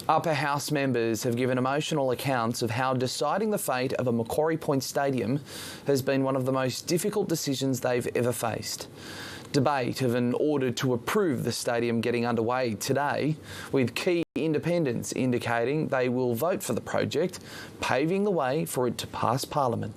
Upper House members have given emotional accounts of how deciding the fate of a Macquarie Point stadium has been one of the most difficult decisions they've ever faced. Debate of an order to approve the stadium getting underway today, with key independents indicating they will vote for the project, paving the way for it to pass Parliament.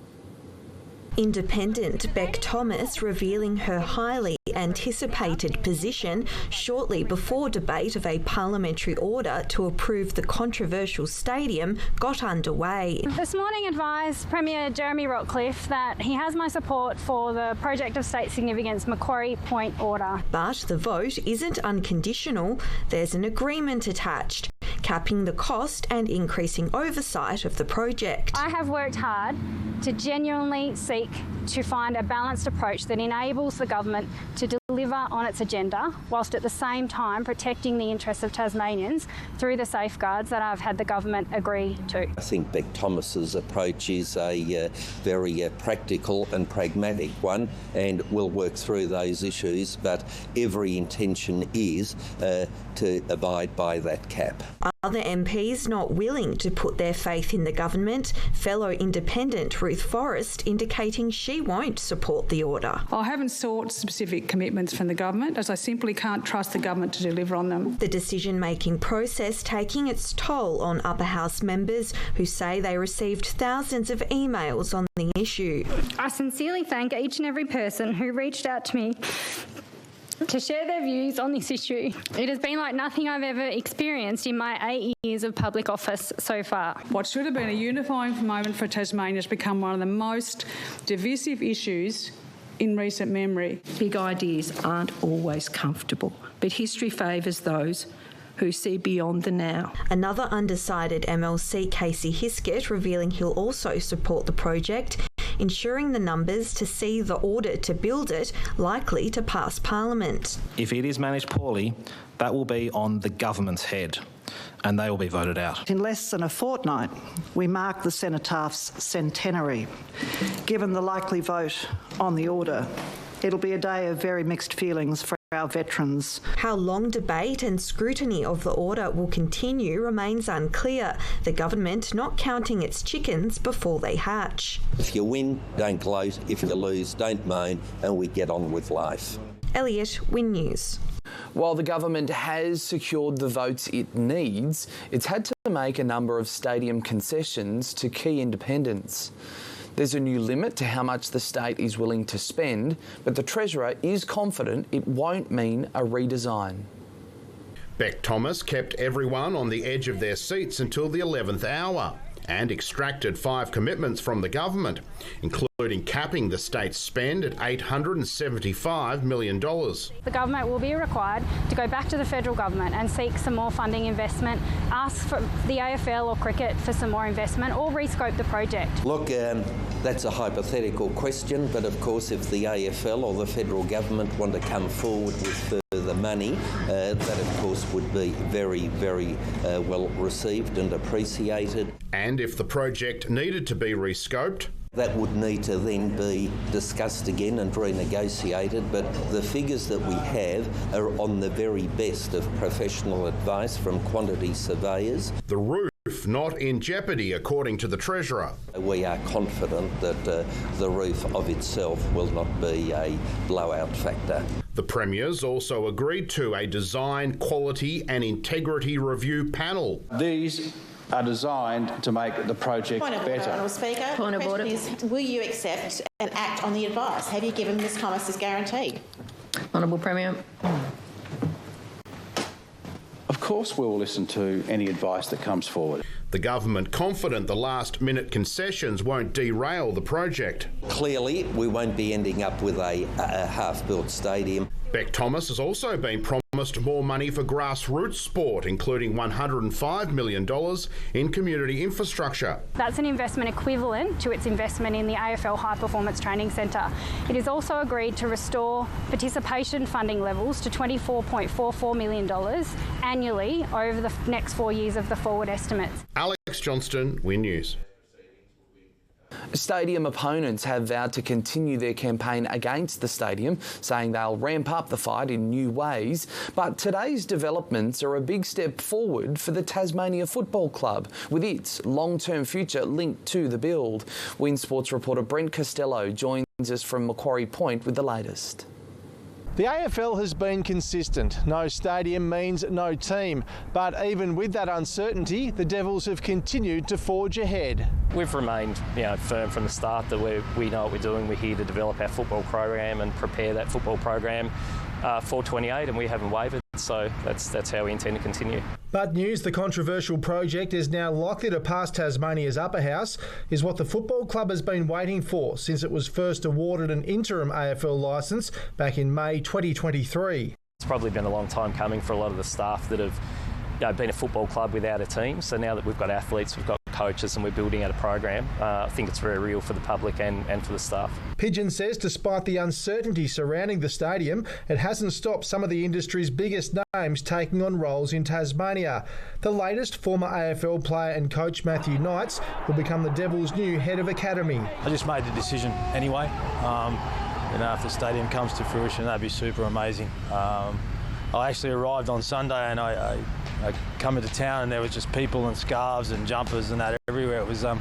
Independent Beck Thomas revealing her highly anticipated position shortly before debate of a parliamentary order to approve the controversial stadium got underway. This morning advised Premier Jeremy Rockcliffe that he has my support for the project of state significance Macquarie Point order. But the vote isn't unconditional. There's an agreement attached, capping the cost and increasing oversight of the project. I have worked hard to genuinely seek to find a balanced approach that enables the government to deliver on its agenda, whilst at the same time protecting the interests of Tasmanians through the safeguards that I've had the government agree to. I think Beck Thomas's approach is a very practical and pragmatic one, and we'll work through those issues, but every intention is to abide by that cap. Other MPs not willing to put their faith in the government, fellow independent Ruth Forrest indicating she won't support the order. I haven't sought specific commitments from the government, as I simply can't trust the government to deliver on them. The decision-making process taking its toll on Upper House members who say they received thousands of emails on the issue. I sincerely thank each and every person who reached out to me to share their views on this issue. It has been like nothing I've ever experienced in my 8 years of public office so far. What should have been a unifying moment for Tasmania has become one of the most divisive issues in recent memory. Big ideas aren't always comfortable, but history favours those who see beyond the now. Another undecided MLC, Casey Hiskett, revealing he'll also support the project, ensuring the numbers to see the order to build it likely to pass Parliament. If it is managed poorly, that will be on the government's head and they will be voted out. In less than a fortnight, we mark the Cenotaph's centenary. Given the likely vote on the order, it'll be a day of very mixed feelings for our veterans. How long debate and scrutiny of the order will continue remains unclear, the government not counting its chickens before they hatch. If you win, don't gloat. If you lose, don't moan, and we get on with life. Elliot, Win News. While the government has secured the votes it needs, it's had to make a number of stadium concessions to key independents. There's a new limit to how much the state is willing to spend, but the Treasurer is confident it won't mean a redesign. Beck Thomas kept everyone on the edge of their seats until the 11th hour and extracted 5 commitments from the government, including capping the state's spend at $875 million. The government will be required to go back to the federal government and seek some more funding investment, ask for the AFL or cricket for some more investment, or rescope the project. Look, that's a hypothetical question, but of course if the AFL or the federal government want to come forward with further money, that of course would be very, very well received and appreciated. And if the project needed to be rescoped, that would need to then be discussed again and renegotiated, but the figures that we have are on the very best of professional advice from quantity surveyors. The roof not in jeopardy, according to the Treasurer. We are confident that the roof of itself will not be a blowout factor. The Premier's also agreed to a design, quality and integrity review panel. These are designed to make the project better. Point of order, Speaker. Point of order. Will you accept and act on the advice? Have you given Ms Thomas this guarantee? Honourable Premier. Of course we will listen to any advice that comes forward. The government confident the last-minute concessions won't derail the project. Clearly, we won't be ending up with a half-built stadium. Beck Thomas has also been promised more money for grassroots sport, including $105 million in community infrastructure. That's an investment equivalent to its investment in the AFL High Performance Training Centre. It is also agreed to restore participation funding levels to $24.44 million annually over the next 4 years of the forward estimates. Alex Johnston, Win News. Stadium opponents have vowed to continue their campaign against the stadium, saying they'll ramp up the fight in new ways. But today's developments are a big step forward for the Tasmania Football Club, with its long-term future linked to the build. WIN Sports reporter Brent Costello joins us from Macquarie Point with the latest. The AFL has been consistent. No stadium means no team. But even with that uncertainty, the Devils have continued to forge ahead. We've remained firm from the start that we know what we're doing. We're here to develop our football program and prepare that football program for 28, and we haven't wavered. So that's how we intend to continue. But news the controversial project is now likely to pass Tasmania's upper house is what the football club has been waiting for since it was first awarded an interim AFL licence back in May 2023. It's probably been a long time coming for a lot of the staff that have been a football club without a team. So now that we've got athletes, we've got coaches and we're building out a program, I think it's very real for the public and for the staff. Pigeon says despite the uncertainty surrounding the stadium, it hasn't stopped some of the industry's biggest names taking on roles in Tasmania. The latest, former AFL player and coach Matthew Knights, will become the Devils' new head of academy. I just made the decision anyway. If the stadium comes to fruition, that'd be super amazing. I actually arrived on Sunday and I come into town and there was just people and scarves and jumpers and that everywhere. It was an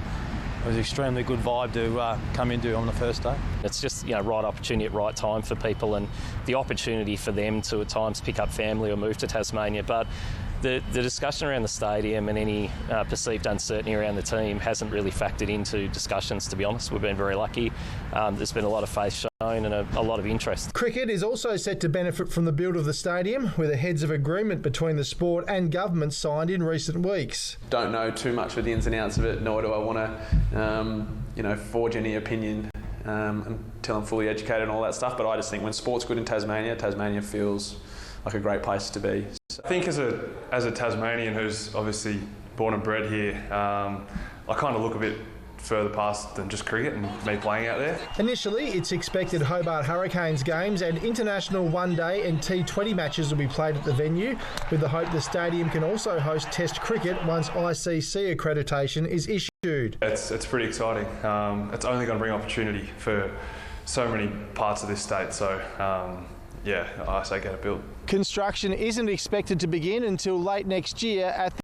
extremely good vibe to come into on the first day. It's just right opportunity at right time for people and the opportunity for them to at times pick up family or move to Tasmania. But the discussion around the stadium and any perceived uncertainty around the team hasn't really factored into discussions, to be honest. We've been very lucky. There's been a lot of faith shown and a lot of interest. Cricket is also set to benefit from the build of the stadium, with a heads of agreement between the sport and government signed in recent weeks. Don't know too much of the ins and outs of it, nor do I want to forge any opinion until I'm fully educated and all that stuff. But I just think when sport's good in Tasmania, Tasmania feels like a great place to be. I think as a Tasmanian who's obviously born and bred here, I kind of look a bit further past than just cricket and me playing out there. Initially, it's expected Hobart Hurricanes games and international one-day and T20 matches will be played at the venue, with the hope the stadium can also host Test cricket once ICC accreditation is issued. It's pretty exciting. It's only going to bring opportunity for so many parts of this state, so I say get it built. Construction isn't expected to begin until late next year at